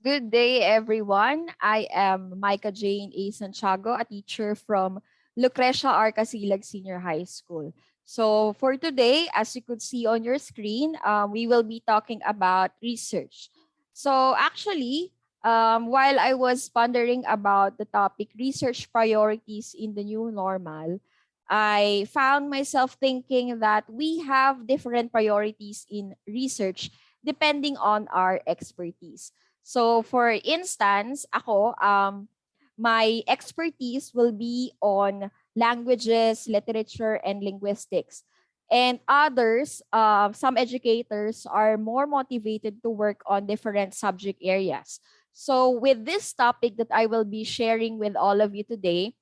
Good day, everyone. I am Micah Jane A. Santiago, a teacher from Lucrecia R. Casilag Senior High School. So for today, as you could see on your screen, we will be talking about research. So actually, while I was pondering about the topic research priorities in the new normal, I found myself thinking that we have different priorities in research depending on our expertise. So for instance, ako, my expertise will be on languages, literature, and linguistics. And others, some educators are more motivated to work on different subject areas. So with this topic that I will be sharing with all of you today,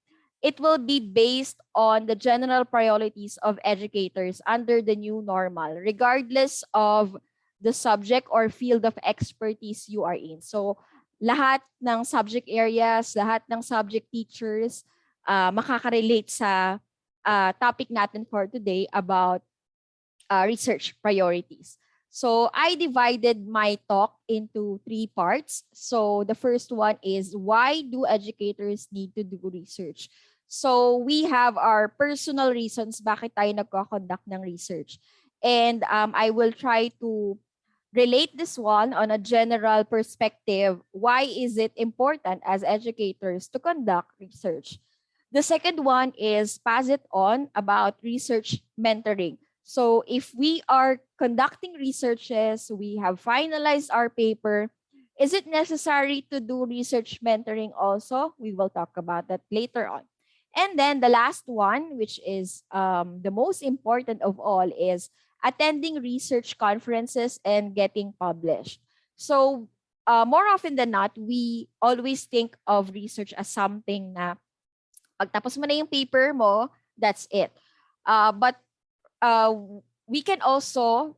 it will be based on the general priorities of educators under the new normal, regardless of the subject or field of expertise you are in. So lahat ng subject areas, lahat ng subject teachers makaka-relate sa topic natin for today about research priorities. So I divided my talk into 3 parts. So the first one is, why do educators need to do research? So we have our personal reasons bakit tayo nagko-conduct ng research. And I will try to relate this one on a general perspective. Why is it important as educators to conduct research? The second one is pass it on about research mentoring. So if we are conducting researches, we have finalized our paper, is it necessary to do research mentoring also? We will talk about that later on. And then the last one, which is the most important of all, is attending research conferences and getting published. So more often than not, we always think of research as something na pagtapos mo na yung paper mo, that's it. But we can also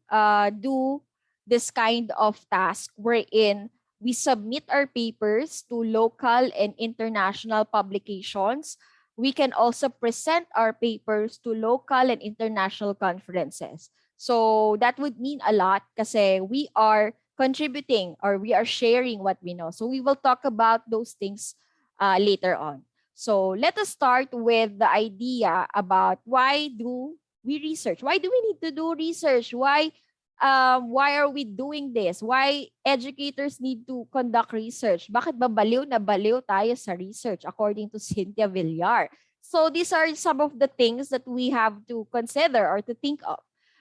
do this kind of task wherein we submit our papers to local and international publications. We can also present our papers to local and international conferences. So that would mean a lot kasi we are contributing or we are sharing what we know. So we will talk about those things later on. So let us start with the idea about why do we research? Why do we need to do research? Why are we doing this? Why educators need to conduct research? Bakit ba baliw na baliw tayo sa research according to Cynthia Villar? So these are some of the things that we have to consider or to think of.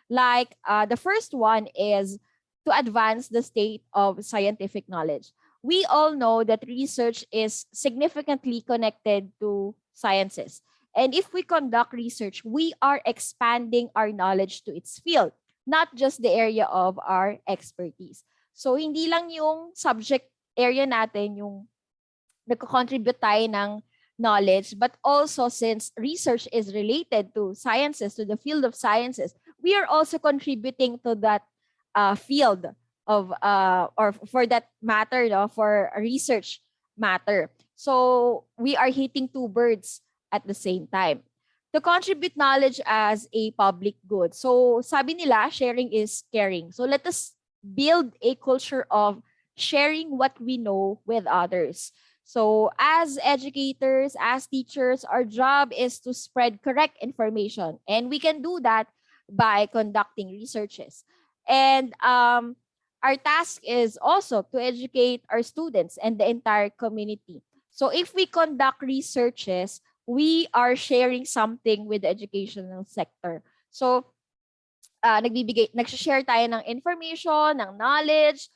Like the first one is to advance the state of scientific knowledge. We all know that research is significantly connected to sciences. And if we conduct research, we are expanding our knowledge to its field, not just the area of our expertise. So hindi lang yung subject area natin yung nagko-contribute tayo ng knowledge, but also since research is related to sciences, to the field of sciences, we are also contributing to that field of or for that matter, no, for a research matter. So we are hitting 2 birds at the same time. To contribute knowledge as a public good. So sabi nila, sharing is caring. So let us build a culture of sharing what we know with others. So as educators, as teachers, our job is to spread correct information. And we can do that by conducting researches. And our task is also to educate our students and the entire community. So if we conduct researches, we are sharing something with the educational sector. So nag-share tayo ng information, ng knowledge,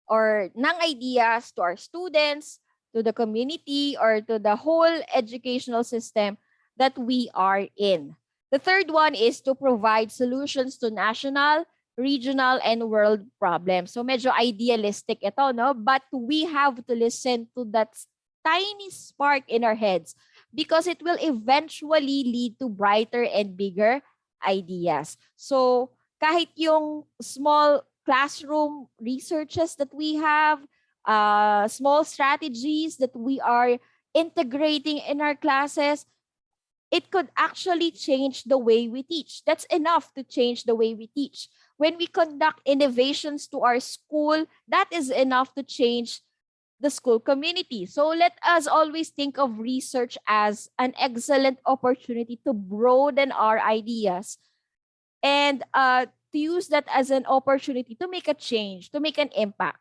or ng ideas to our students, to the community, or to the whole educational system that we are in. The third one is to provide solutions to national, regional, and world problems. So medyo idealistic ito, no? But we have to listen to that tiny spark in our heads because it will eventually lead to brighter and bigger ideas. So kahit yung small classroom researches that we have, small strategies that we are integrating in our classes, it could actually change the way we teach. That's enough to change the way we teach. When we conduct innovations to our school, that is enough to change the school community. So let us always think of research as an excellent opportunity to broaden our ideas and to use that as an opportunity to make a change, to make an impact.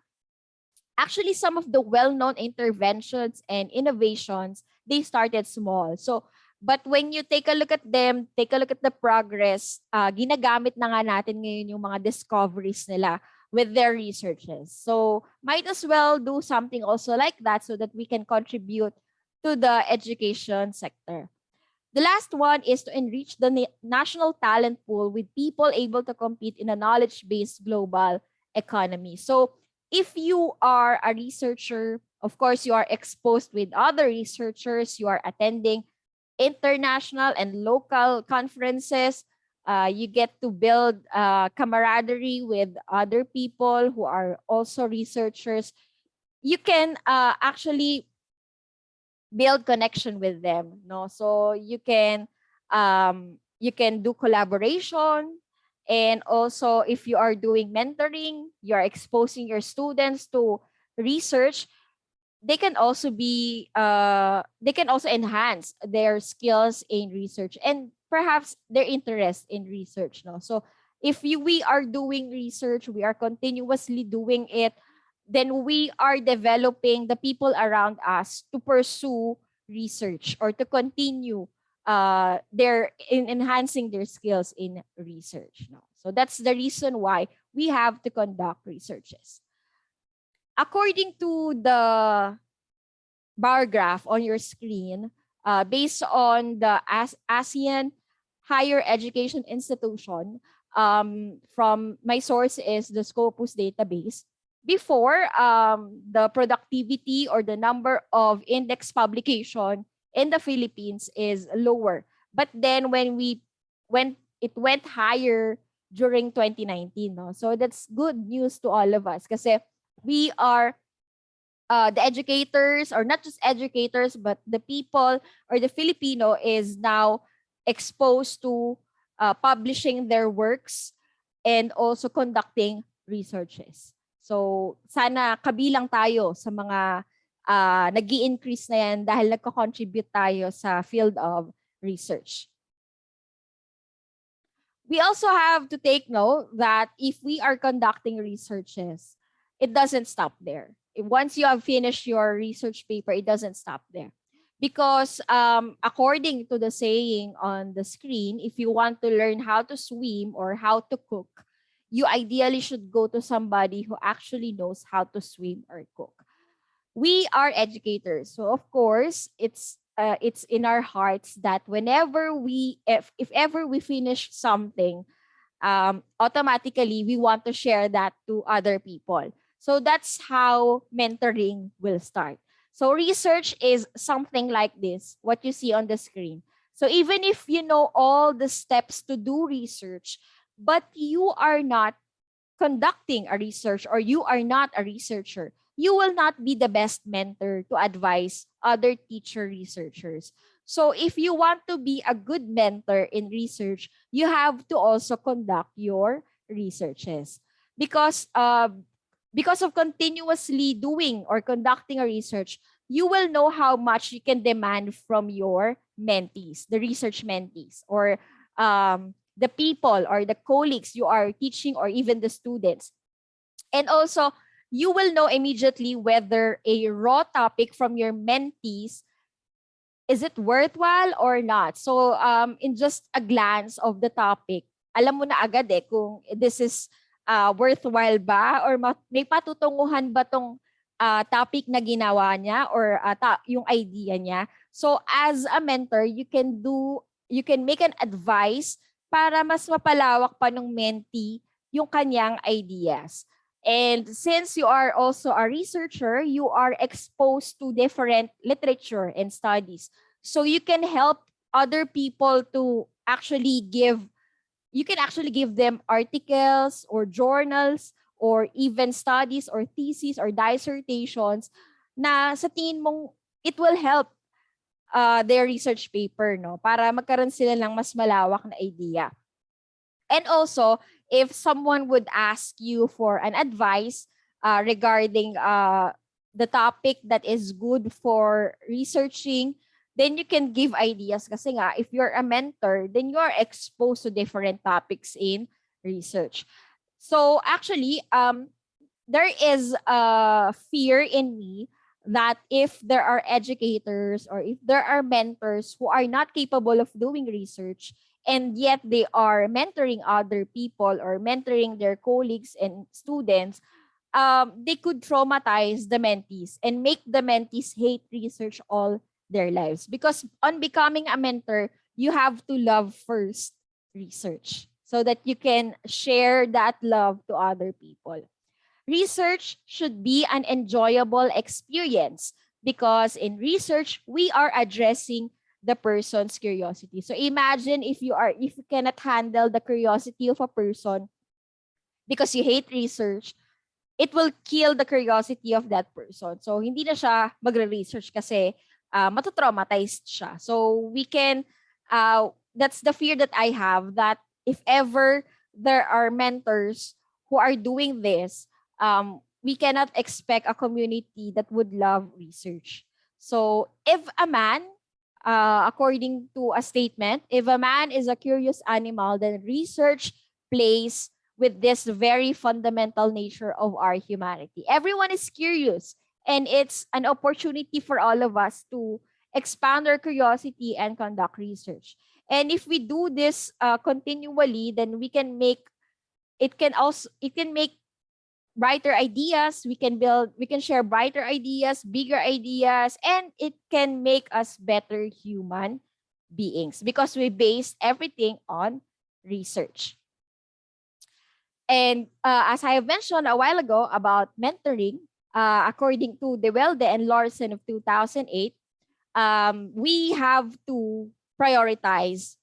Actually, some of the well-known interventions and innovations, they started small. So, but when you take a look at them, take a look at the progress, ginagamit na nga natin ngayon yung mga discoveries nila with their researches. So, might as well do something also like that so that we can contribute to the education sector. The last one is to enrich the national talent pool with people able to compete in a knowledge-based global economy. So if you are a researcher, of course, you are exposed with other researchers, you are attending international and local conferences, you get to build camaraderie with other people who are also researchers. You can actually build connection with them, no? So you can do collaboration, and also if you are doing mentoring, you are exposing your students to research. They can also enhance their skills in research and perhaps their interest in research, no? So if we are doing research, we are continuously doing it, then we are developing the people around us to pursue research or to continue enhancing their skills in research. No? So that's the reason why we have to conduct researches. According to the bar graph on your screen, based on the ASEAN Higher Education Institution, from my source is the Scopus database. Before, the productivity or the number of index publication in the Philippines is lower. But then when it went higher during 2019, no? So that's good news to all of us kasi we are the educators, or not just educators, but the people or the Filipino is now exposed to publishing their works and also conducting researches. So sana kabilang tayo sa mga nag-i-increase na yan dahil nagko-contribute tayo sa field of research. We also have to take note that if we are conducting researches, it doesn't stop there. Once you have finished your research paper, it doesn't stop there. Because according to the saying on the screen, if you want to learn how to swim or how to cook, you ideally should go to somebody who actually knows how to swim or cook. We are educators, so of course, it's in our hearts that whenever if ever we finish something, automatically we want to share that to other people. So that's how mentoring will start. So research is something like this, what you see on the screen. So even if you know all the steps to do research, but you are not conducting a research or you are not a researcher, you will not be the best mentor to advise other teacher researchers. So if you want to be a good mentor in research, you have to also conduct your researches. Because of continuously doing or conducting a research, you will know how much you can demand from your mentees, the research mentees, or the people or the colleagues you are teaching, or even the students. And also, you will know immediately whether a raw topic from your mentees, is it worthwhile or not? So in just a glance of the topic, alam mo na agad kung this is worthwhile ba, or may patutunguhan ba tong topic na ginawa niya, or yung idea niya. So as a mentor, you can make an advice para mas mapalawak pa ng mentee yung kanyang ideas. And since you are also a researcher, you are exposed to different literature and studies. So you can help other people to actually give them articles or journals or even studies or theses or dissertations na sa tingin mong it will help their research paper, no? Para magkaroon sila ng mas malawak na idea. And also, if someone would ask you for an advice regarding the topic that is good for researching, then you can give ideas. Kasi nga, if you're a mentor, then you are exposed to different topics in research. So actually, there is a fear in me that if there are educators or if there are mentors who are not capable of doing research and yet they are mentoring other people or mentoring their colleagues and students, they could traumatize the mentees and make the mentees hate research all their lives. Because on becoming a mentor, you have to love first research so that you can share that love to other people. Research should be an enjoyable experience because in research, we are addressing the person's curiosity. So imagine if you cannot handle the curiosity of a person because you hate research, it will kill the curiosity of that person. So hindi na siya magre-research kasi matatraumatized siya. So we can, that's the fear that I have, that if ever there are mentors who are doing this, we cannot expect a community that would love research. So if a man, according to a statement, if a man is a curious animal, then research plays with this very fundamental nature of our humanity. Everyone is curious, and it's an opportunity for all of us to expand our curiosity and conduct research. And if we do this continually, then we can make brighter ideas. We can share brighter ideas, bigger ideas, and it can make us better human beings because we base everything on research. And as I have mentioned a while ago about mentoring, according to DeWelde and Larson of 2008, we have to prioritize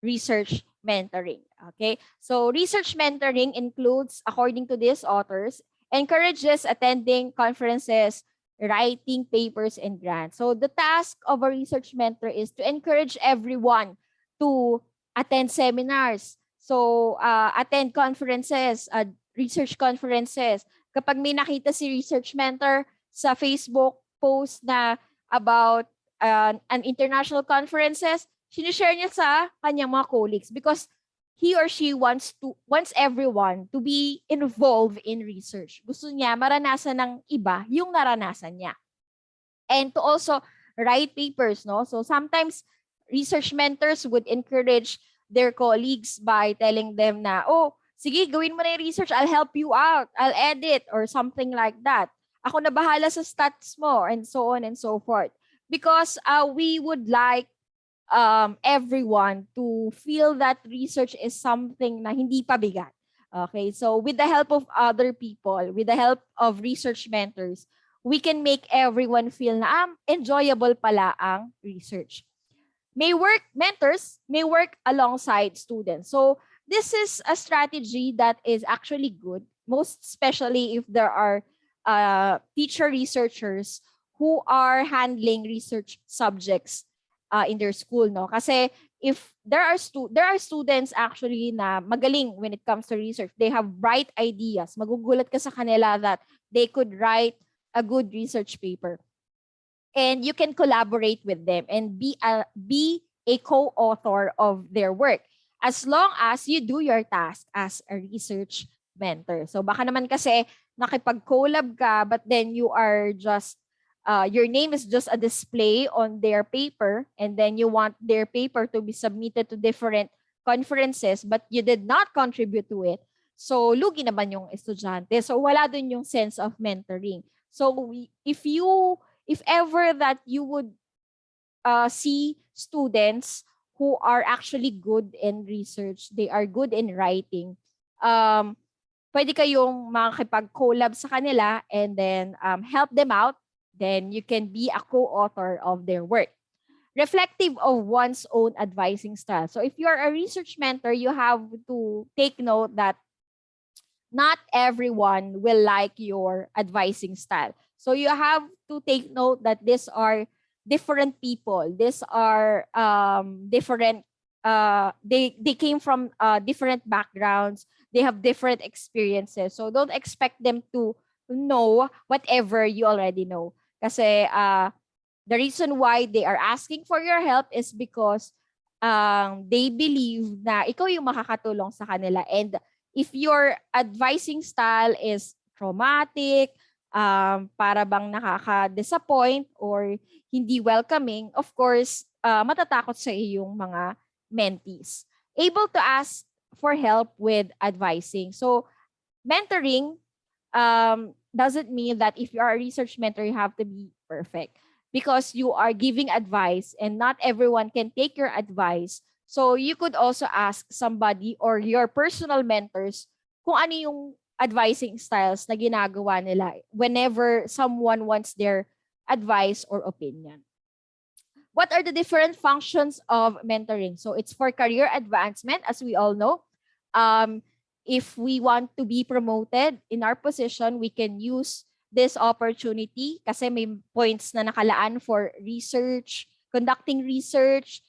research mentoring. Okay, so research mentoring includes, according to these authors, encourages attending conferences, writing papers, and grants. So the task of a research mentor is to encourage everyone to attend seminars, so attend conferences, research conferences. Kapag may nakita si research mentor sa Facebook post na about an international conferences, sinishare niya sa kanyang mga colleagues because he or she wants everyone to be involved in research. Gusto niya maranasan ng iba yung naranasan niya. And to also write papers, no? So sometimes research mentors would encourage their colleagues by telling them na, oh, sige, gawin mo na yung research, I'll help you out, I'll edit, or something like that. Ako na bahala sa stats mo, and so on and so forth. Because we would like everyone to feel that research is something na hindi pabigat. Okay, so with the help of other people, with the help of research mentors, we can make everyone feel na enjoyable pala ang research. Mentors may work alongside students. So this is a strategy that is actually good, most especially if there are teacher researchers who are handling research subjects in their school, no? Kasi if there are students actually na magaling when it comes to research, they have bright ideas. Magugulat ka sa kanila that they could write a good research paper. And you can collaborate with them and be a co-author of their work as long as you do your task as a research mentor. So baka naman kasi nakipag-collab ka but then you are just your name is just a display on their paper and then you want their paper to be submitted to different conferences but you did not contribute to it. So lugi naman yung estudyante. So wala dun yung sense of mentoring. So if ever that you would see students who are actually good in research, they are good in writing, pwede kayong makipag-collab sa kanila and then help them out. Then you can be a co-author of their work. Reflective of one's own advising style. So if you're a research mentor, you have to take note that not everyone will like your advising style. So you have to take note that these are different people. These are different, they came from different backgrounds. They have different experiences. So don't expect them to know whatever you already know. Kasi the reason why they are asking for your help is because they believe na ikaw yung makakatulong sa kanila. And if your advising style is traumatic, para bang nakaka-disappoint or hindi welcoming, of course, matatakot sa iyong mga mentees. Able to ask for help with advising. So, mentoring doesn't mean that if you are a research mentor, you have to be perfect because you are giving advice and not everyone can take your advice. So you could also ask somebody or your personal mentors kung ano yung advising styles na ginagawa nila whenever someone wants their advice or opinion. What are the different functions of mentoring? So it's for career advancement, as we all know. If we want to be promoted in our position, we can use this opportunity kasi may points na nakalaan for research, conducting research,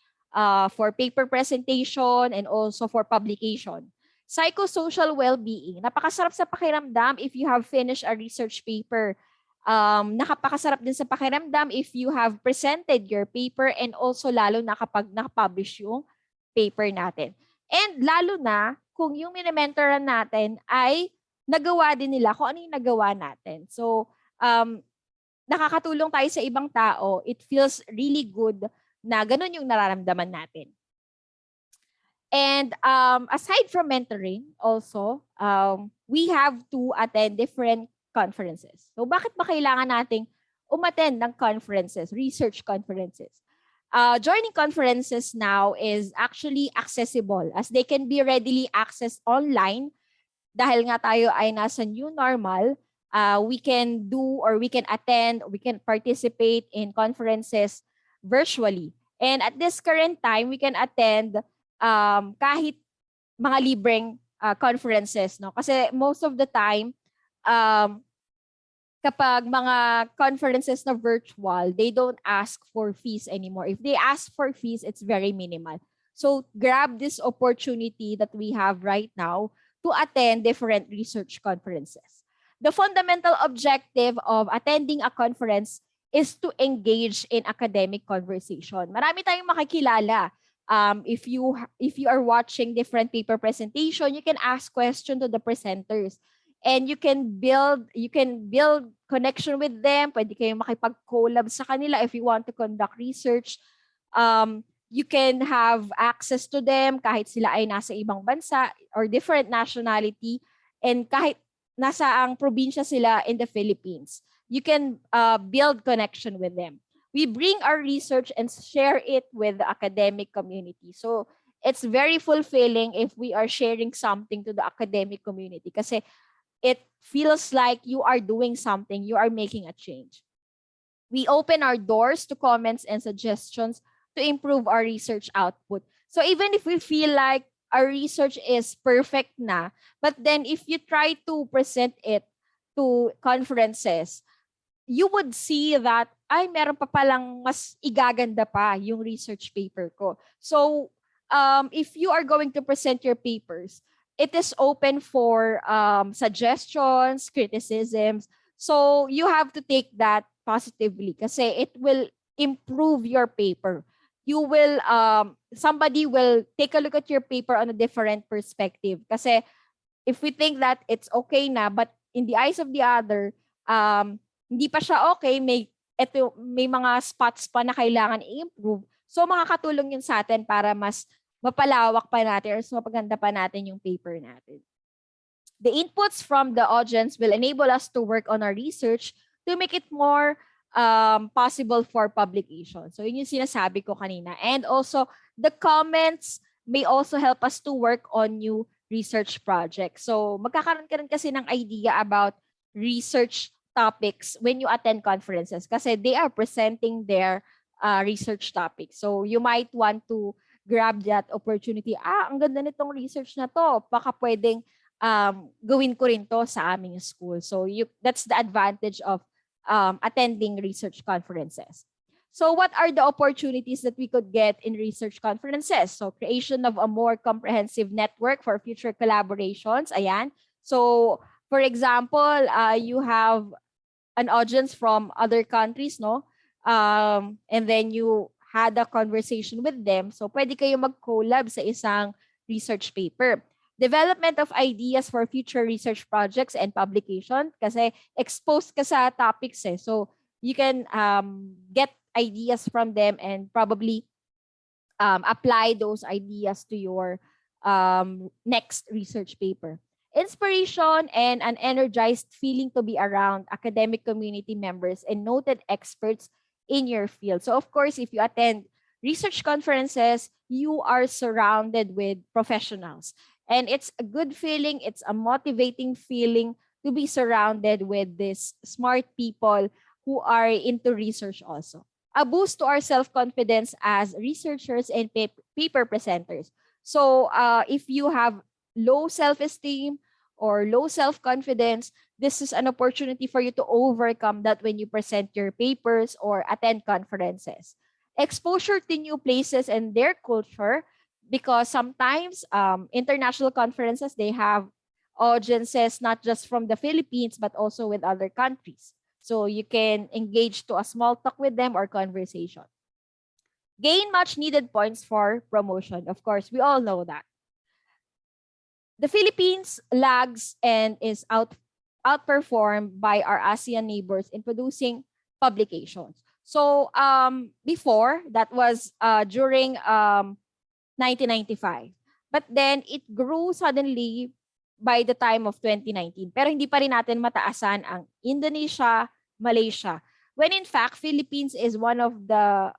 for paper presentation, and also for publication. Psychosocial well-being. Napakasarap sa pakiramdam if you have finished a research paper. Nakapakasarap din sa pakiramdam if you have presented your paper and also lalo na kapag nakapublish yung paper natin. And lalo na kung yung mini-mentoran natin ay nagawa din nila kung ano yung nagawa natin. So, nakakatulong tayo sa ibang tao. It feels really good na ganun yung nararamdaman natin. And aside from mentoring also, we have to attend different conferences. So bakit ba kailangan nating umattend ng conferences, research conferences? Joining conferences now is actually accessible as they can be readily accessed online. Dahil nga tayo ay nasa new normal, we can do or we can attend, we can participate in conferences virtually. And at this current time, we can attend kahit mga libreng conferences, no? Kasi most of the time, kapag mga conferences na virtual, they don't ask for fees anymore. If they ask for fees, it's very minimal. So grab this opportunity that we have right now to attend different research conferences. The fundamental objective of attending a conference is to engage in academic conversation. Marami tayong makikilala. If you are watching different paper presentation, you can ask questions to the presenters. And you can build connection with them. Pwede kayong makipag-collab sa kanila if you want to conduct research. You can have access to them kahit sila ay nasa ibang bansa or different nationality and kahit nasa ang probinsya sila in the Philippines. You can build connection with them. We bring our research and share it with the academic community. So it's very fulfilling if we are sharing something to the academic community kasi it feels like you are doing something, you are making a change. We open our doors to comments and suggestions to improve our research output. So even if we feel like our research is perfect na, but then if you try to present it to conferences, you would see that, ay, meron pa palang mas igaganda pa yung research paper ko. So if you are going to present your papers, it is open for suggestions, criticisms. So you have to take that positively kasi it will improve your paper. You will, somebody will take a look at your paper on a different perspective. Kasi if we think that it's okay na, but in the eyes of the other, hindi pa siya okay, may mga spots pa na kailangan i-improve. So makakatulong yun sa atin para mas mapalawak pa natin or mapaganda pa natin yung paper natin. The inputs from the audience will enable us to work on our research to make it more possible for publication. So yun yung sinasabi ko kanina. And also, the comments may also help us to work on new research projects. So magkakaroon ka rin kasi ng idea about research topics when you attend conferences kasi they are presenting their research topics. So you might want to grab that opportunity. Ang ganda nitong research na to. Baka pwedeng gawin ko rin to sa aming school. So that's the advantage of attending research conferences. So what are the opportunities that we could get in research conferences? So creation of a more comprehensive network for future collaborations. Ayan. So For example, you have an audience from other countries, no? And then you had a conversation with them. So pwede kayo mag-collab sa isang research paper. Development of ideas for future research projects and publication kasi exposed ka sa topics eh. So you can get ideas from them and probably apply those ideas to your next research paper. Inspiration and an energized feeling to be around academic community members and noted experts in your field. So of course, if you attend research conferences, you are surrounded with professionals. And it's a good feeling, it's a motivating feeling to be surrounded with these smart people who are into research also. A boost to our self-confidence as researchers and paper presenters. So if you have low self-esteem or low self-confidence, this is an opportunity for you to overcome that when you present your papers or attend conferences. Exposure to new places and their culture, because sometimes international conferences, they have audiences not just from the Philippines, but also with other countries. So you can engage to a small talk with them or conversation. Gain much needed points for promotion. Of course, we all know that. The Philippines lags and is outperformed by our ASEAN neighbors in producing publications. So before, that was during 1995. But then it grew suddenly by the time of 2019. Pero hindi pa rin natin mataasan ang Indonesia, Malaysia. When in fact, Philippines is one of the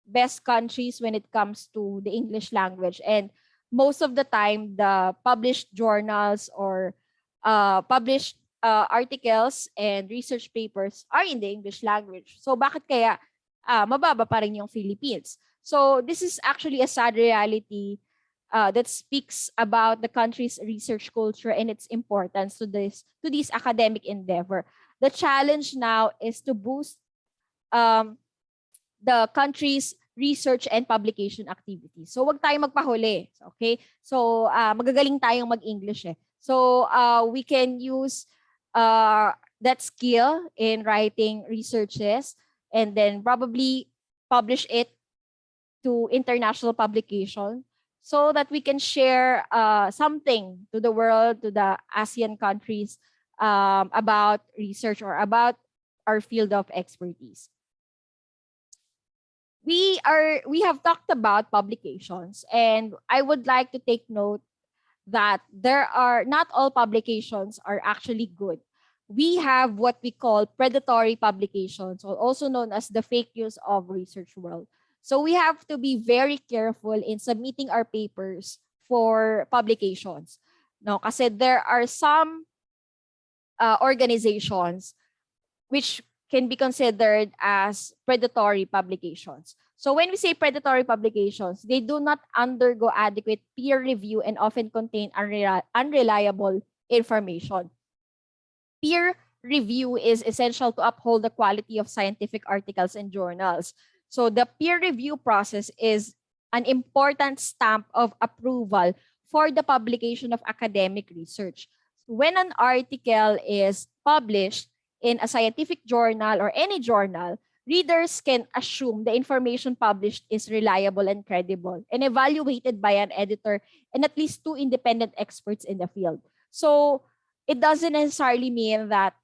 best countries when it comes to the English language. And most of the time, the published journals or published articles and research papers are in the English language. So bakit kaya mababa pa rin yung Philippines? So this is actually a sad reality that speaks about the country's research culture and its importance to this academic endeavor. The challenge now is to boost the country's research and publication activities. So wag tayong magpahuli, okay? So magagaling tayong mag-English eh. So we can use that skill in writing researches and then probably publish it to international publication so that we can share something to the world, to the ASEAN countries about research or about our field of expertise. We have talked about publications, and I would like to take note that not all publications are actually good. We have what we call predatory publications, or also known as the fake news of research world. So we have to be very careful in submitting our papers for publications. No, kasi there are some organizations which can be considered as predatory publications. So when we say predatory publications, they do not undergo adequate peer review and often contain unreliable information. Peer review is essential to uphold the quality of scientific articles and journals. So the peer review process is an important stamp of approval for the publication of academic research. When an article is published in a scientific journal or any journal, readers can assume the information published is reliable and credible and evaluated by an editor and at least 2 independent experts in the field. So it doesn't necessarily mean that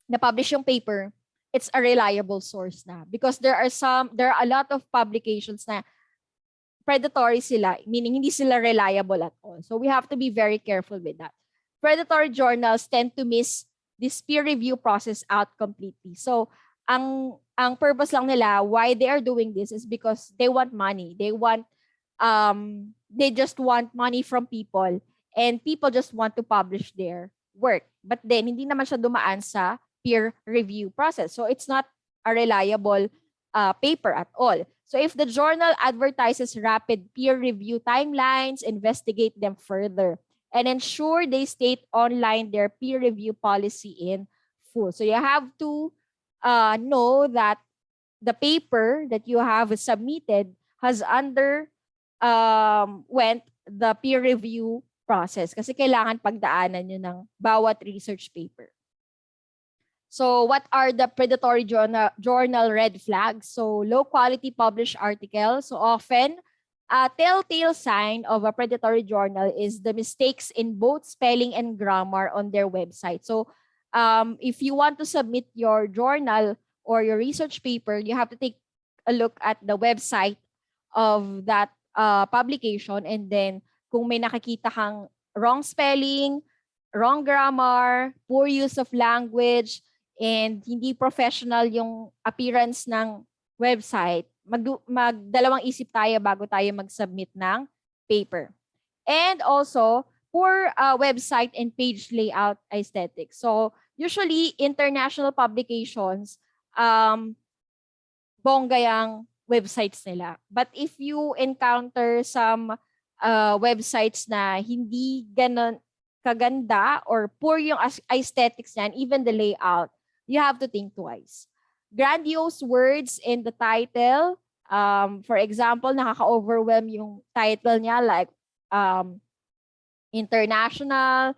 na-publish yung paper, it's a reliable source na. Because there are a lot of publications na predatory sila, meaning hindi sila reliable at all. So we have to be very careful with that. Predatory journals tend to miss this peer review process out completely. So ang purpose lang nila why they are doing this is because they want money. They just want money from people, and people just want to publish their work. But then hindi naman siya dumaan sa peer review process. So it's not a reliable paper at all. So if the journal advertises rapid peer review timelines, investigate them further and ensure they state online their peer review policy in full. So you have to know that the paper that you have submitted has went the peer review process kasi kailangan pagdaanan nyo ng bawat research paper. So what are the predatory journal red flags? So low quality published articles. So often, a telltale sign of a predatory journal is the mistakes in both spelling and grammar on their website. So if you want to submit your journal or your research paper, you have to take a look at the website of that publication, and then kung may nakikita kang wrong spelling, wrong grammar, poor use of language, and hindi professional yung appearance ng website, magdalawang isip tayo bago tayo mag-submit ng paper. And also, poor website and page layout aesthetics. So, usually, international publications, bongga yung websites nila. But if you encounter some websites na hindi ganon kaganda or poor yung aesthetics niyan, even the layout, you have to think twice. Grandiose words in the title. For example, nakaka-overwhelm yung title niya like international,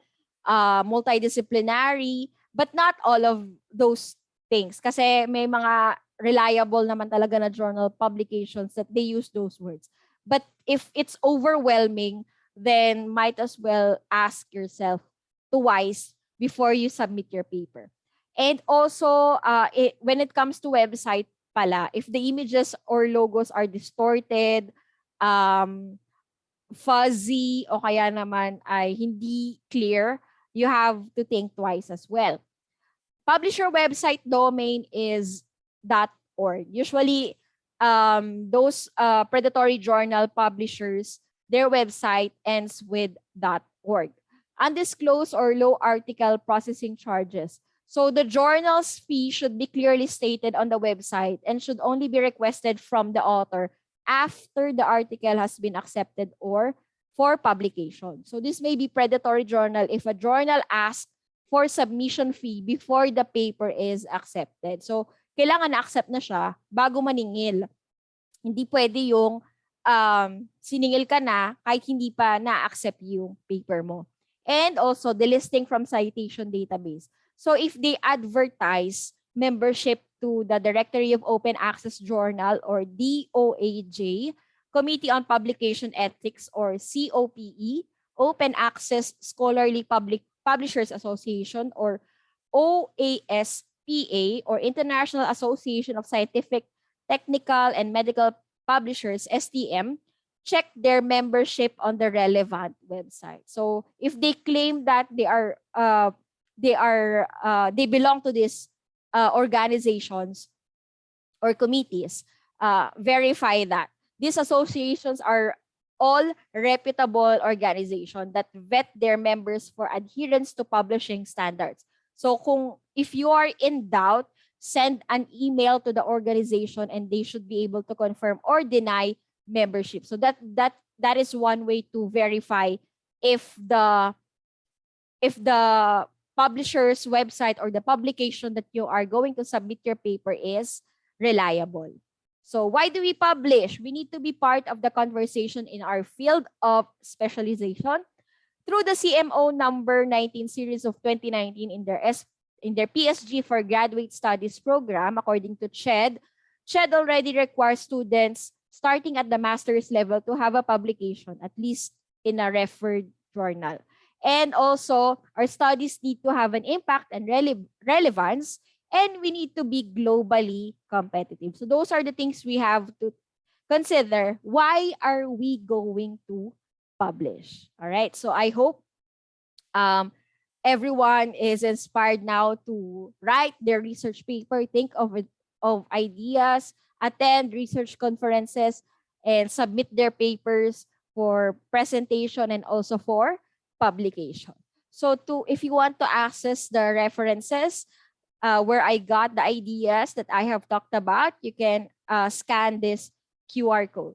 multidisciplinary, but not all of those things. Kasi may mga reliable naman talaga na journal publications that they use those words. But if it's overwhelming, then might as well ask yourself twice before you submit your paper. And also, when it comes to website pala, if the images or logos are distorted, fuzzy, o kaya naman ay hindi clear, you have to think twice as well. Publisher website domain is .org. Usually, those predatory journal publishers, their website ends with .org. Undisclosed or low article processing charges. So the journal's fee should be clearly stated on the website and should only be requested from the author after the article has been accepted or for publication. So this may be predatory journal if a journal asks for submission fee before the paper is accepted. So kailangan na-accept na siya bago maningil. Hindi pwede yung siningil ka na kahit hindi pa na-accept yung paper mo. And also the listing from citation database. So if they advertise membership to the Directory of Open Access Journal or DOAJ, Committee on Publication Ethics or COPE, Open Access Scholarly Publishers Association or OASPA or International Association of Scientific, Technical, and Medical Publishers, STM, check their membership on the relevant website. So if they claim that they belong to these organizations or committees, verify that. These associations are all reputable organizations that vet their members for adherence to publishing standards. So if you are in doubt, send an email to the organization and they should be able to confirm or deny membership. So that is one way to verify if the publisher's website or the publication that you are going to submit your paper is reliable. So why do we publish? We need to be part of the conversation in our field of specialization. Through the CMO number 19 series of 2019 in their PSG for Graduate Studies program, according to CHED already requires students starting at the master's level to have a publication, at least in a referred journal. And also, our studies need to have an impact and relevance, and we need to be globally competitive. So those are the things we have to consider. Why are we going to publish? All right. So I hope everyone is inspired now to write their research paper, think of ideas, attend research conferences, and submit their papers for presentation and also for publication. So if you want to access the references where I got the ideas that I have talked about, you can scan this QR code.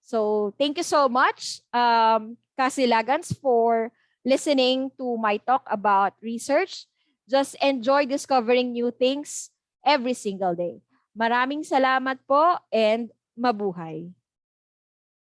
So thank you so much, Kasilagans, for listening to my talk about research. Just enjoy discovering new things every single day. Maraming salamat po and mabuhay.